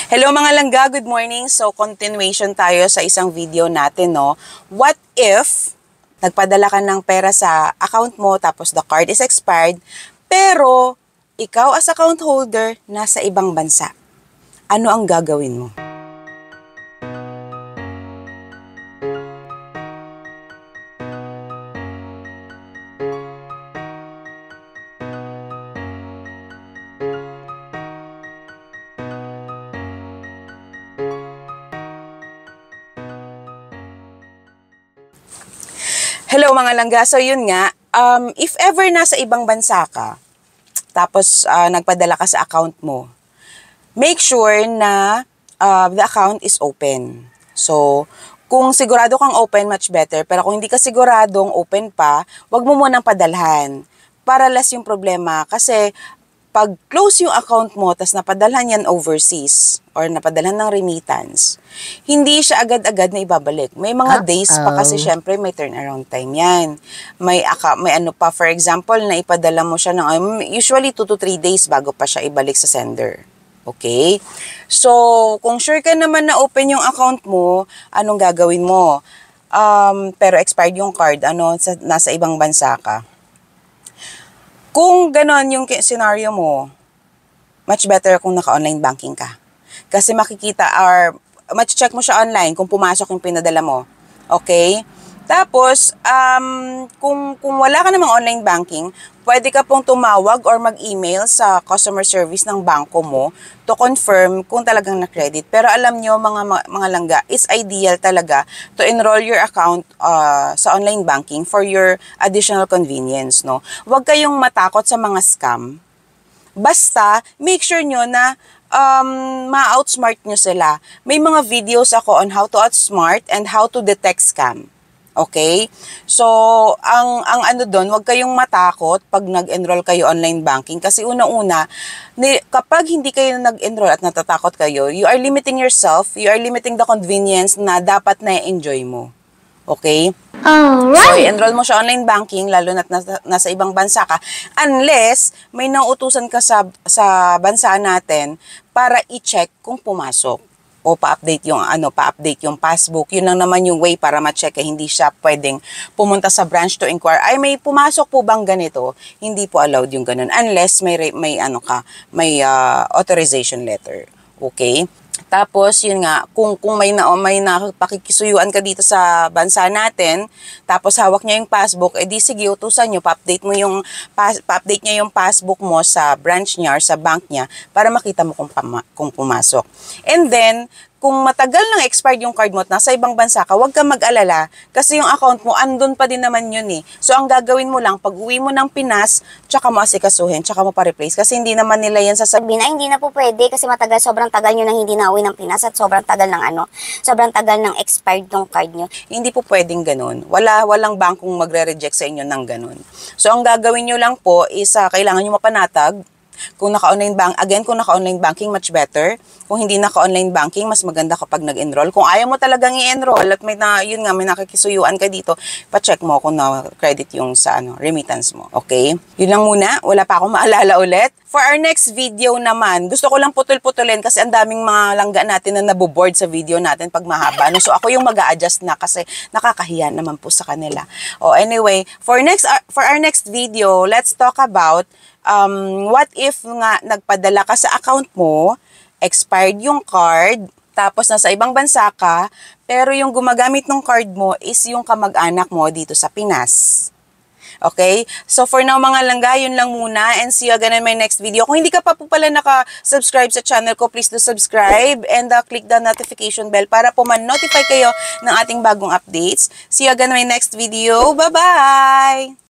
Hello mga langga, good morning. So continuation tayo sa isang video natin, no. What if nagpadala ka ng pera sa account mo tapos the card is expired, pero ikaw as account holder nasa ibang bansa? Ano ang gagawin mo? Hello mga langga, so yun nga, if ever nasa ibang bansa ka, tapos nagpadala ka sa account mo, make sure na the account is open. So, kung sigurado kang open, much better. Pero kung hindi ka siguradong open pa, wag mo munang padalhan. Para less yung problema. Kasi, pag close yung account mo, tas napadalhan yan overseas, or napadalhan ng remittance, hindi siya agad-agad na ibabalik. May mga days pa kasi syempre may turnaround time yan. May ano pa, for example, na ipadala mo siya ng, usually 2 to 3 days bago pa siya ibalik sa sender. Okay? So, kung sure ka naman na open yung account mo, anong gagawin mo? Pero expired yung card, nasa ibang bansa ka. Kung ganon yung scenario mo, much better kung naka-online banking ka. Kasi makikita or check mo siya online kung pumasok yung pinadala mo. Okay? Tapos, kung wala ka namang online banking, pwede ka pong tumawag or mag-email sa customer service ng bangko mo to confirm kung talagang na-credit. Pero alam nyo, mga langga, it's ideal talaga to enroll your account sa online banking for your additional convenience, no? Huwag kayong matakot sa mga scam. Basta, make sure nyo na ma-outsmart nyo sila. May mga videos ako on how to outsmart and how to detect scam. Okay? So, ang ano doon, huwag kayong matakot pag nag-enroll kayo online banking kasi una-una, kapag hindi kayo nag-enroll at natatakot kayo, you are limiting yourself, you are limiting the convenience na dapat na-enjoy mo. Okay? Alright. So, i-enroll mo siya online banking, lalo na nasa ibang bansa ka, unless may nauutusan ka sa bansa natin para i-check kung pumasok. O pa-update yung passbook. Yun lang naman yung way para ma-check hindi siya pwedeng pumunta sa branch to inquire. Ay, may pumasok po bang ganito? Hindi po allowed yung ganun unless may authorization letter. Okay? Tapos, yun nga, kung may napakikisuyuan ka dito sa bansa natin, tapos hawak niya yung passbook, di sige, utusan nyo, pa-update niya yung passbook mo sa branch niya or sa bank niya para makita mo kung pumasok. And then, kung matagal nang expired yung card mo at nasa ibang bansa ka, huwag kang mag-alala kasi yung account mo, andun pa din naman yun eh. So, ang gagawin mo lang, pag uwi mo ng Pinas, tsaka mo asikasuhin, tsaka mo pa-replace kasi hindi naman nila yan sasabihin na hindi na po pwede kasi sobrang tagal nyo nang hindi na uwi ng Pinas at sobrang tagal ng expired yung card nyo. Hindi po pwedeng ganun. Walang bangkong magre-reject sa inyo ng ganun. So, ang gagawin nyo lang po is kailangan nyo mapanatag. Kung naka-online banking, much better. Kung hindi naka-online banking, mas maganda kapag nag-enroll. Kung ayaw mo talagang i-enroll at may nakikisuyuan ka dito, pa-check mo kung na-credit yung sa remittance mo. Okay? Yun lang muna. Wala pa akong maalala ulit. For our next video naman, gusto ko lang putol-putulin kasi ang daming mga langga natin na naboboard sa video natin pag mahaba. So ako yung mag-a-adjust na kasi nakakahiya naman po sa kanila. Anyway, for our next video, let's talk about what if nga nagpadala ka sa account mo, expired yung card, tapos nasa ibang bansa ka, pero yung gumagamit ng card mo is yung kamag-anak mo dito sa Pinas. Okay? So for now mga langga, yun lang muna and see you again in my next video. Kung hindi ka pa po pala naka-subscribe sa channel ko, please do subscribe and click the notification bell para po man-notify kayo ng ating bagong updates. See you again in my next video. Bye-bye!